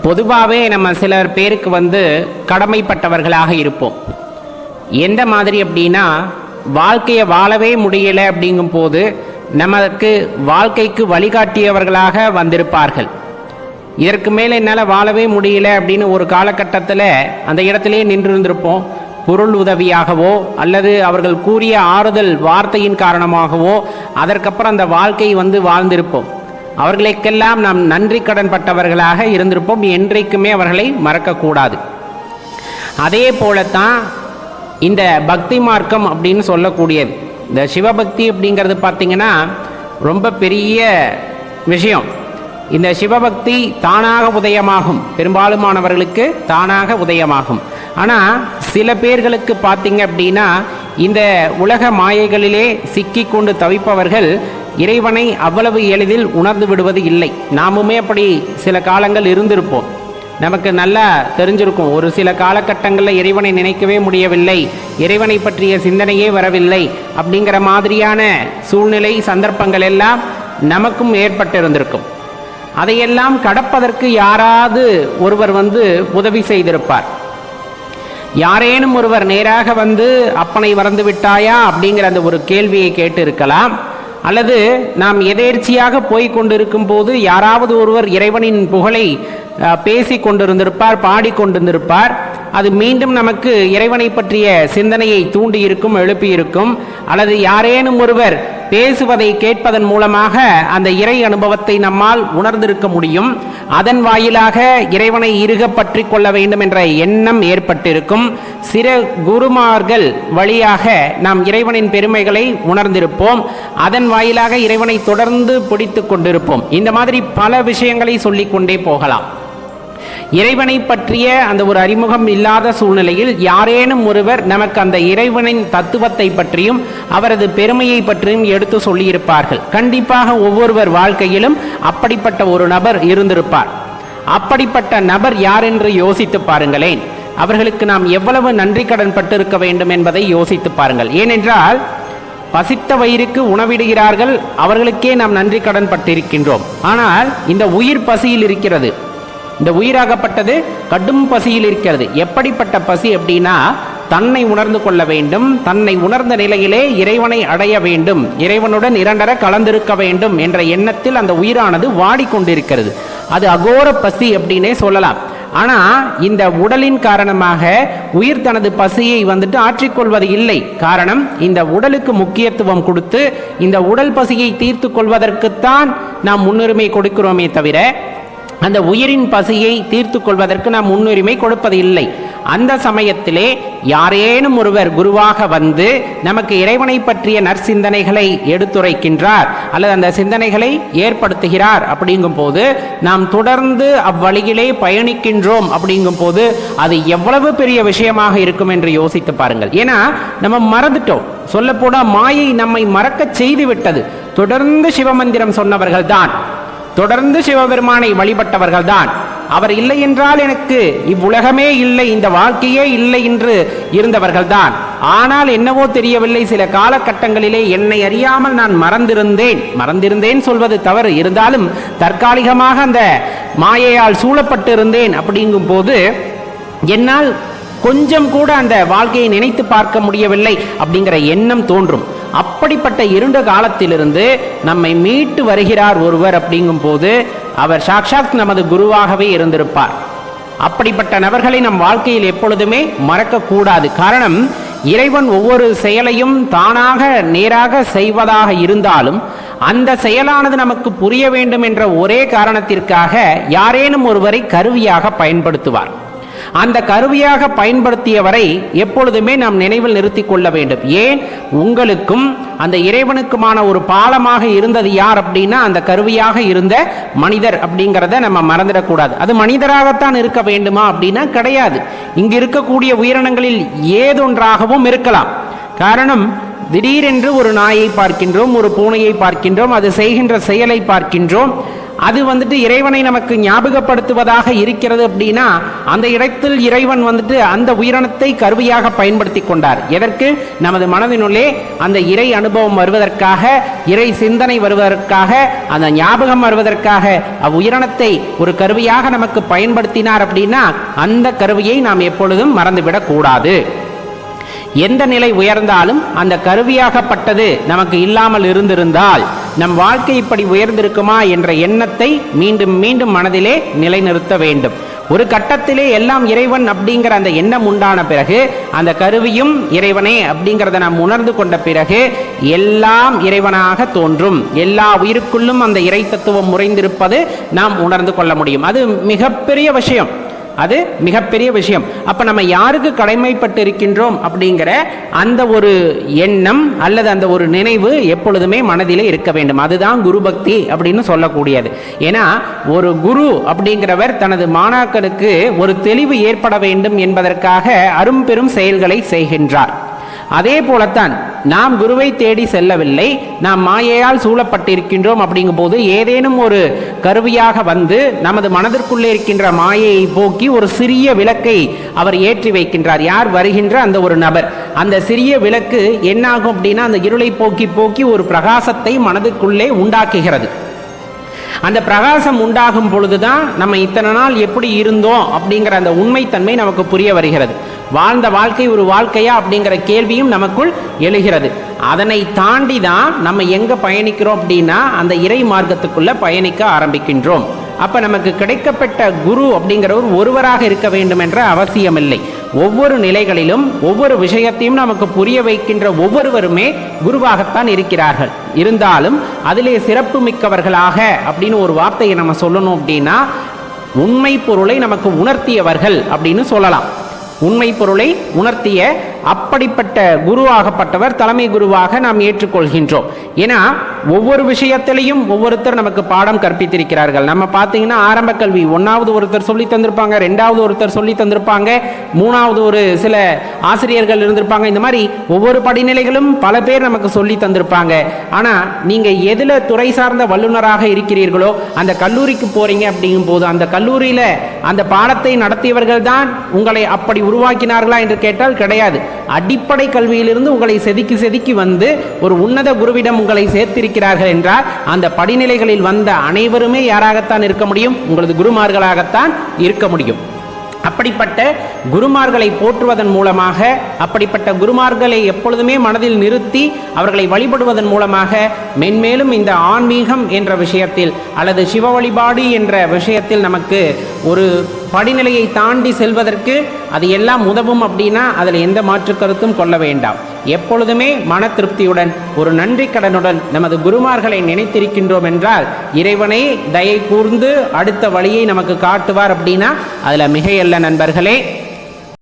பொதுவாகவே நம்ம சிலர் பேருக்கு கடமைப்பட்டவர்களாக இருப்போம். எந்த மாதிரி அப்படின்னா, வாழ்க்கையை வாழவே முடியலை அப்படிங்கும் போது நமக்கு வாழ்க்கைக்கு வழிகாட்டியவர்களாக வந்திருப்பார்கள். இதற்கு மேலே என்னால் வாழவே முடியல அப்படின்னு ஒரு காலகட்டத்தில் அந்த இடத்திலே நின்றிருந்திருப்போம். பொருள் உதவியாகவோ அல்லது அவர்கள் கூறிய ஆறுதல் வார்த்தையின் காரணமாகவோ அதற்கப்புறம் அந்த வாழ்க்கை வாழ்ந்திருப்போம். அவர்களுக்கெல்லாம் நாம் நன்றி கடன் பட்டவர்களாக இருந்திருப்போம். என்றைக்குமே அவர்களை மறக்கக்கூடாது. அதே போலத்தான் இந்த பக்தி மார்க்கம் அப்படின்னு சொல்லக்கூடியது. இந்த சிவபக்தி அப்படிங்கிறது பார்த்தீங்கன்னா ரொம்ப பெரிய விஷயம். இந்த சிவபக்தி தானாக உதயமாகும், பெரும்பாலுமானவர்களுக்கு தானாக உதயமாகும். ஆனால் சில பேர்களுக்கு பார்த்தீங்க அப்படின்னா இந்த உலக மாயைகளிலே சிக்கி கொண்டு தவிப்பவர்கள் இறைவனை அவ்வளவு எளிதில் உணர்ந்து விடுவது இல்லை. நாமுமே அப்படி சில காலங்கள் இருந்திருப்போம். நமக்கு நல்லா தெரிஞ்சிருக்கும், ஒரு சில காலகட்டங்களில் இறைவனை நினைக்கவே முடியவில்லை, இறைவனை பற்றிய சிந்தனையே வரவில்லை அப்படிங்கிற மாதிரியான சூழ்நிலை சந்தர்ப்பங்கள் எல்லாம் நமக்கும் ஏற்பட்டிருந்திருக்கும். அதையெல்லாம் கடப்பதற்கு யாராவது ஒருவர் உதவி செய்திருப்பார். யாரேனும் ஒருவர் நேராக அப்பனை மறந்து விட்டாயா அப்படிங்கிற அந்த ஒரு கேள்வியை கேட்டு இருக்கலாம். அல்லது நாம் எதேர்ச்சியாக போய் கொண்டிருக்கும் போது யாராவது ஒருவர் இறைவனின் புகழை பேசி கொண்டிருந்திருப்பார், பாடிக்கொண்டிருந்திருப்பார். அது மீண்டும் நமக்கு இறைவனை பற்றிய சிந்தனையை தூண்டி இருக்கும், எழுப்பி இருக்கும். அல்லது யாரேனும் ஒருவர் பேசுவதை கேட்பதன் மூலமாக அந்த இறை அனுபவத்தை நம்மால் உணர்ந்திருக்க முடியும். அதன் வாயிலாக இறைவனை இறுக பற்றி கொள்ள வேண்டும் என்ற எண்ணம் ஏற்பட்டிருக்கும். சில குருமார்கள் வழியாக நாம் இறைவனின் பெருமைகளை உணர்ந்திருப்போம். அதன் வாயிலாக இறைவனை தொடர்ந்து பிடித்து கொண்டிருப்போம். இந்த மாதிரி பல விஷயங்களை சொல்லிக்கொண்டே போகலாம். இறைவனை பற்றிய அந்த ஒரு அறிமுகம் இல்லாத சூழ்நிலையில் யாரேனும் ஒருவர் நமக்கு அந்த இறைவனின் தத்துவத்தை பற்றியும் அவரது பெருமையை பற்றியும் எடுத்து சொல்லியிருப்பார்கள். கண்டிப்பாக ஒவ்வொருவர் வாழ்க்கையிலும் அப்படிப்பட்ட ஒரு நபர் இருந்திருப்பார். அப்படிப்பட்ட நபர் யார் என்று யோசித்து பாருங்களேன். அவர்களுக்கு நாம் எவ்வளவு நன்றி கடன் பட்டிருக்க வேண்டும் என்பதை யோசித்து பாருங்கள். ஏனென்றால் பசித்த வயிறுக்கு உணவிடுகிறார்கள், அவர்களுக்கே நாம் நன்றி கடன் பட்டிருக்கின்றோம். ஆனால் இந்த உயிர் பசியில் இருக்கிறது. இந்த உயிராகப்பட்டது கடும் பசியில் இருக்கிறது. எப்படிப்பட்ட பசி அப்படின்னா, தன்னை உணர்ந்து கொள்ள வேண்டும், தன்னை உணர்ந்த நிலையிலே இறைவனை அடைய வேண்டும், இறைவனுடன் இரண்டர கலந்திருக்க வேண்டும் என்ற எண்ணத்தில் அந்த உயிரானது வாடிக்கொண்டிருக்கிறது. அது அகோர பசி அப்படின்னே சொல்லலாம். ஆனா இந்த உடலின் காரணமாக உயிர் தனது பசியை ஆற்றிக்கொள்வது இல்லை. காரணம், இந்த உடலுக்கு முக்கியத்துவம் கொடுத்து இந்த உடல் பசியை தீர்த்து கொள்வதற்குத்தான் நாம் முன்னுரிமை கொடுக்கிறோமே தவிர அந்த உயிரின் பசியை தீர்த்து கொள்வதற்கு நாம் முன்னுரிமை கொடுப்பது இல்லை. அந்த சமயத்திலே யாரேனும் ஒருவர் குருவாக நமக்கு இறைவனை பற்றிய நற்சிந்தனைகளை எடுத்துரைக்கின்றார் அல்லது அந்த சிந்தனைகளை ஏற்படுத்துகிறார் அப்படிங்கும் போது நாம் தொடர்ந்து அவ்வழியிலே பயணிக்கின்றோம் அப்படிங்கும் போது அது எவ்வளவு பெரிய விஷயமாக இருக்கும் என்று யோசித்து பாருங்கள். ஏன்னா நம்ம மறந்துட்டோம். சொல்ல போனா மாயை நம்மை மறக்க செய்து விட்டது. தொடர்ந்து சிவமந்திரம் சொன்னவர்கள் தான், தொடர்ந்து சிவபெருமானை வழிபட்டவர்கள் தான். அவர் இல்லை என்றால் எனக்கு இவ்வுலகமே இல்லை, இந்த வாழ்க்கையே இல்லை என்று இருந்தவர்கள் தான். ஆனால் என்னவோ தெரியவில்லை, சில காலகட்டங்களிலே என்னை அறியாமல் நான் மறந்திருந்தேன் சொல்வது தவறு, இருந்தாலும் தற்காலிகமாக அந்த மாயையால் சூழப்பட்டு இருந்தேன் அப்படிங்கும் போது என்னால் கொஞ்சம் கூட அந்த வாழ்க்கையை நினைத்து பார்க்க முடியவில்லை அப்படிங்கிற எண்ணம் தோன்றும். அப்படிப்பட்ட இருண்ட காலத்திலிருந்து நம்மை மீட்டு வருகிறார் ஒருவர் அப்படிங்கும் போது அவர் சாக்ஷாத் நமது குருவாகவே இருந்திருப்பார். அப்படிப்பட்ட நபர்களை நம் வாழ்க்கையில் எப்பொழுதுமே மறக்கக்கூடாது. காரணம், இறைவன் ஒவ்வொரு செயலையும் தானாக நேராக செய்வதாக இருந்தாலும் அந்த செயலானது நமக்கு புரிய வேண்டும் என்ற ஒரே காரணத்திற்காக யாரேனும் ஒருவரை கருவியாக பயன்படுத்துவார். அந்த கருவியாக பயன்படுத்தியவரை எப்பொழுதுமே நாம் நினைவில் நிறுத்தி கொள்ள வேண்டும். ஏன், உங்களுக்கும் அந்த இறைவனுக்குமான ஒரு பாலமாக இருந்தது யார் அப்படின்னா அந்த கருவியாக இருந்த மனிதர் அப்படிங்கிறத நம்ம மறந்துடக்கூடாது. அது மனிதராகத்தான் இருக்க வேண்டுமா அப்படின்னா கிடையாது. இங்கு இருக்கக்கூடிய உயிரினங்களில் ஏதொன்றாகவும் இருக்கலாம். காரணம், திடீரென்று ஒரு நாயை பார்க்கின்றோம், ஒரு பூனையை பார்க்கின்றோம், அது செய்கின்ற செயலை பார்க்கின்றோம். அது வந்துட்டு இறைவனை நமக்கு ஞாபகப்படுத்துவதாக இருக்கிறது அப்படின்னா அந்த இடத்தில் இறைவன் வந்துட்டு அந்த உயிரினத்தை கருவியாக பயன்படுத்தி கொண்டார். எதற்கு? நமது மனதினுள்ளே அந்த இறை அனுபவம் வருவதற்காக, இறை சிந்தனை வருவதற்காக, அந்த ஞாபகம் வருவதற்காக அவ்வுயிரினத்தை ஒரு கருவியாக நமக்கு பயன்படுத்தினார். அப்படின்னா அந்த கருவியை நாம் எப்பொழுதும் மறந்துவிடக் கூடாது. எந்த நிலை உயர்ந்தாலும் அந்த கருவியாகப்பட்டது நமக்கு இல்லாமல் இருந்திருந்தால் நம் வாழ்க்கை இப்படி உயர்ந்திருக்குமா என்ற எண்ணத்தை மீண்டும் மீண்டும் மனதிலே நிலைநிறுத்த வேண்டும். ஒரு கட்டத்திலே எல்லாம் இறைவன் அப்படிங்கிற அந்த எண்ணம் உண்டான பிறகு அந்த கருவியும் இறைவனே அப்படிங்கிறத நாம் உணர்ந்து கொண்ட பிறகு எல்லாம் இறைவனாக தோன்றும். எல்லா உயிருக்குள்ளும் அந்த இறை தத்துவம் உறைந்திருப்பது நாம் உணர்ந்து கொள்ள முடியும். அது மிகப்பெரிய விஷயம். அது மிகப்பெரிய விஷயம். அப்ப நம்ம யாருக்கு கடமைப்பட்டு இருக்கின்றோம் அப்படிங்கிற அந்த ஒரு எண்ணம் அல்லது அந்த ஒரு நினைவு எப்பொழுதுமே மனதிலே இருக்க வேண்டும். அதுதான் குரு பக்தி அப்படின்னு சொல்லக்கூடியது. ஏன்னா ஒரு குரு அப்படிங்கிறவர் தனது மாணாக்கருக்கு ஒரு தெளிவு ஏற்பட வேண்டும் என்பதற்காக அரும்பெரும் செயல்களை செய்கின்றார். அதே போலத்தான் நாம் குருவை தேடி செல்லவில்லை, நாம் மாயையால் சூழப்பட்டிருக்கின்றோம். அப்படிங்கும் போது ஏதேனும் ஒரு கருவியாக வந்து நமது மனதிற்குள்ளே இருக்கின்ற மாயையை போக்கி ஒரு சிறிய விளக்கை அவர் ஏற்றி வைக்கின்றார். யார்? வருகின்ற அந்த ஒரு நபர். அந்த சிறிய விளக்கு என்னாகும் அப்படின்னா அந்த இருளை போக்கி போக்கி ஒரு பிரகாசத்தை மனதுக்குள்ளே உண்டாக்குகிறது. அந்த பிரகாசம் உண்டாகும் பொழுதுதான் நம்ம இத்தனை நாள் எப்படி இருந்தோம் அப்படிங்கிற அந்த உண்மைத்தன்மை நமக்கு புரிய வருகிறது. வாழ்ந்த வாழ்க்கை ஒரு வாழ்க்கையா அப்படிங்கிற கேள்வியும் நமக்குள் எழுகிறது. அதனை தாண்டி தான் நம்ம எங்க பயணிக்கிறோம் அப்படின்னா அந்த இறை மார்க்கத்துக்குள்ள பயணிக்க ஆரம்பிக்கின்றோம். அப்ப நமக்கு கிடைக்கப்பட்ட குரு அப்படிங்கிறவர் ஒருவராக இருக்க வேண்டும் என்ற அவசியம் இல்லை. ஒவ்வொரு நிலைகளிலும் ஒவ்வொரு விஷயத்தையும் நமக்கு புரிய வைக்கின்ற ஒவ்வொருவருமே குருவாகத்தான் இருக்கிறார்கள். இருந்தாலும் அதிலே சிறப்பு மிக்கவர்களாக அப்படின்னு ஒரு வார்த்தையை நம்ம சொல்லணும் அப்படின்னா உண்மை பொருளை நமக்கு உணர்த்தியவர்கள் அப்படின்னு சொல்லலாம். உண்மை பொருளை உணர்த்திய அப்படிப்பட்ட குருவாகப்பட்டவர் தலைமை குருவாக நாம் ஏற்றுக்கொள்கின்றோம். ஏன்னா ஒவ்வொரு விஷயத்திலையும் ஒவ்வொருத்தர் நமக்கு பாடம் கற்பித்திருக்கிறார்கள். நம்ம பார்த்தீங்கன்னா ஆரம்ப கல்வி 1வது ஒருத்தர் சொல்லி தந்திருப்பாங்க, 2வது ஒருத்தர் சொல்லி தந்திருப்பாங்க, 3வது ஒரு சில ஆசிரியர்கள் இருந்திருப்பாங்க. இந்த மாதிரி ஒவ்வொரு படிநிலைகளும் பல பேர் நமக்கு சொல்லி தந்திருப்பாங்க. ஆனா நீங்க எதுல துறை சார்ந்த வல்லுநராக இருக்கிறீர்களோ அந்த கல்லூரிக்கு போறீங்க அப்படிங்கும் போது அந்த கல்லூரியில அந்த பாடத்தை நடத்தியவர்கள் தான் உங்களை அப்படி உருவாக்கினார்களா என்று கேட்டால் கிடையாது. அடிப்படை கல்வியிலிருந்து உங்களை செதுக்கி செதுக்கி வந்து ஒரு உன்னத குருவிடம் உங்களை சேர்த்திருக்கிறார்கள் என்றால் அந்த படிநிலைகளில் வந்த அனைவருமே யாராகத்தான் இருக்க முடியும்? உங்களது குருமார்களாகத்தான் இருக்க முடியும். அப்படிப்பட்ட குருமார்களை போற்றுவதன் மூலமாக, அப்படிப்பட்ட குருமார்களை எப்பொழுதுமே மனதில் நிறுத்தி அவர்களை வழிபடுவதன் மூலமாக மென்மேலும் இந்த ஆன்மீகம் என்ற விஷயத்தில் அல்லது சிவ வழிபாடு என்ற விஷயத்தில் நமக்கு ஒரு படிநிலையை தாண்டி செல்வதற்கு அது எல்லாம் உதவும். அப்படின்னா அதில் எந்த மாற்று கருத்தும் கொள்ள வேண்டாம். எப்பொழுதுமே மன திருப்தியுடன் ஒரு நன்றி கடனுடன் நமது குருமார்களை நினைத்திருக்கின்றோம் என்றால் இறைவனை தயை கூர்ந்து அடுத்த வழியை நமக்கு காட்டுவார். அப்படின்னா அதில் மிகையல்ல நண்பர்களே.